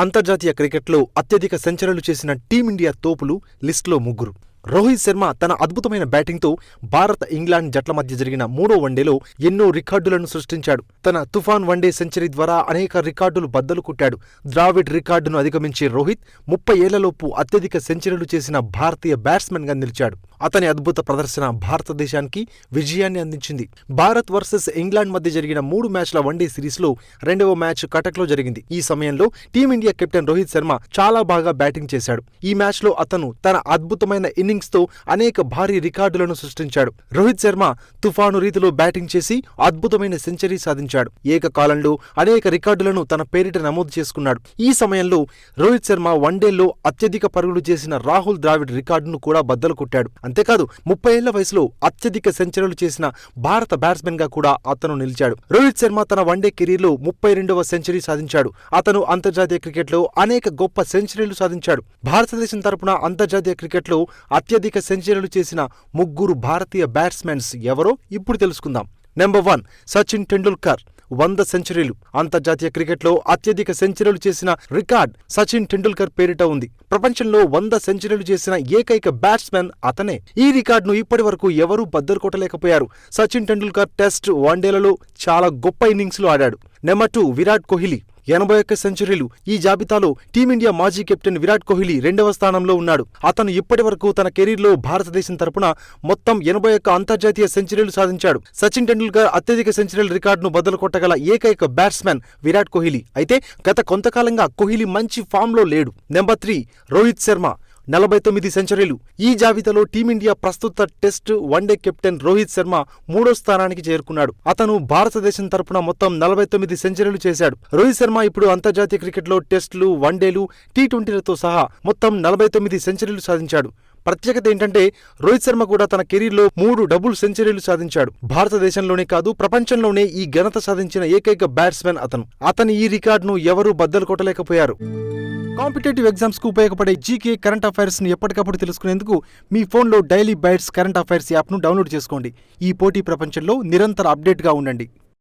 అంతర్జాతీయ క్రికెట్లో అత్యధిక సెంచరీలు చేసిన టీమిండియా తోపులు లిస్టులో ముగ్గురు. రోహిత్ శర్మ తన అద్భుతమైన బ్యాటింగ్తో భారత్ ఇంగ్లాండ్ జట్ల మధ్య జరిగిన 3వ వన్డేలో ఎన్నో రికార్డులను సృష్టించాడు. తన తుఫాన్ వన్డే సెంచరీ ద్వారా అనేక రికార్డులు బద్దలు కొట్టాడు. ద్రావిడ్ రికార్డును అధిగమించే రోహిత్ 30 ఏళ్లలోపు అత్యధిక సెంచరీలు చేసిన భారతీయ బ్యాట్స్మెన్గా నిలిచాడు. అతని అద్భుత ప్రదర్శన భారతదేశానికి విజయాన్ని అందించింది. భారత్ వర్సెస్ ఇంగ్లాండ్ మధ్య జరిగిన 3 మ్యాచ్ల వన్డే సిరీస్లో 2వ మ్యాచ్ కటక్లో జరిగింది. ఈ సమయంలో టీమిండియా కెప్టెన్ రోహిత్ శర్మ చాలా బాగా బ్యాటింగ్ చేశాడు. ఈ మ్యాచ్లో అతను తన అద్భుతమైన ఇన్నింగ్స్తో అనేక భారీ రికార్డులను సృష్టించాడు. రోహిత్ శర్మ తుఫాను రీతిలో బ్యాటింగ్ చేసి అద్భుతమైన సెంచరీ సాధించాడు. ఏకకాలంలో అనేక రికార్డులను తన పేరిట నమోదు చేసుకున్నాడు. ఈ సమయంలో రోహిత్ శర్మ వన్డేల్లో అత్యధిక పరుగులు చేసిన రాహుల్ ద్రావిడ్ రికార్డును కూడా బద్దలు కొట్టాడు. అంతేకాదు 30 ఏళ్ల వయసులో అత్యధిక సెంచరీలు చేసిన భారత బ్యాట్స్మెన్ గా కూడా అతను నిలిచాడు. రోహిత్ శర్మ తన వన్డే కెరీర్లో 32వ సెంచరీ సాధించాడు. అతను అంతర్జాతీయ క్రికెట్లో అనేక గొప్ప సెంచరీలు సాధించాడు. భారతదేశం తరపున అంతర్జాతీయ క్రికెట్లో అత్యధిక సెంచరీలు చేసిన ముగ్గురు భారతీయ బ్యాట్స్మెన్స్ ఎవరో ఇప్పుడు తెలుసుకుందాం. నెంబర్ 1 సచిన్ టెండూల్కర్ 100 సెంచరీలు. అంతర్జాతీయ క్రికెట్లో అత్యధిక సెంచరీలు చేసిన రికార్డ్ సచిన్ టెండూల్కర్ పేరిట ఉంది. ప్రపంచంలో 100 సెంచరీలు చేసిన ఏకైక బ్యాట్స్మెన్ అతనే. ఈ రికార్డును ఇప్పటి వరకు ఎవరూ బద్దలు కొట్టలేకపోయారు. సచిన్ టెండూల్కర్ టెస్ట్, వన్డేలలో చాలా గొప్ప ఇన్నింగ్స్లు ఆడాడు. నెంబర్ 2 విరాట్ కోహ్లీ 81 సెంచరీలు. ఈ జాబితాలో టీమిండియా మాజీ కెప్టెన్ విరాట్ కోహ్లీ 2వ స్థానంలో ఉన్నాడు. అతను ఇప్పటి వరకు తన కెరీర్లో భారతదేశం తరపున మొత్తం 81 అంతర్జాతీయ సెంచరీలు సాధించాడు. సచిన్ టెండూల్కర్ అత్యధిక సెంచరీల రికార్డును బద్దలు కొట్టగల ఏకైక బ్యాట్స్మెన్ విరాట్ కోహ్లీ. అయితే గత కొంతకాలంగా కోహ్లీ మంచి ఫామ్లో లేడు. నెంబర్ 3 రోహిత్ శర్మ 49 సెంచరీలు. ఈ జాబితాలో టీమిండియా ప్రస్తుత test, one day captain Rohit Sharma 3వ స్థానానికి చేరుకున్నాడు. అతను భారతదేశం తరపున మొత్తం 49 సెంచరీలు చేశాడు. రోహిత్ శర్మ ఇప్పుడు అంతర్జాతీయ క్రికెట్లో టెస్టులు, వన్డేలు, టీ20లతో సహా మొత్తం 49 సెంచరీలు సాధించాడు. ప్రత్యేకత ఏంటంటే రోహిత్ శర్మ కూడా తన కెరీర్లో 3 డబుల్ సెంచరీలు సాధించాడు. భారతదేశంలోనే కాదు, ప్రపంచంలోనే ఈ ఘనత సాధించిన ఏకైక బ్యాట్స్మెన్ అతను. అతని ఈ రికార్డును ఎవరూ బద్దలు కొట్టలేకపోయారు. కాంపిటేటివ్ ఎగ్జామ్స్ కు ఉపయోగపడే జీకే కరెంట్ అఫైర్స్ ని ఎప్పటికప్పుడు తెలుసుకునేందుకు మీ ఫోన్లో డైలీ బైట్స్ కరెంట్ అఫైర్స్ యాప్ను డౌన్లోడ్ చేసుకోండి. ఈ పోటీ ప్రపంచంలో నిరంతర అప్డేట్గా ఉండండి.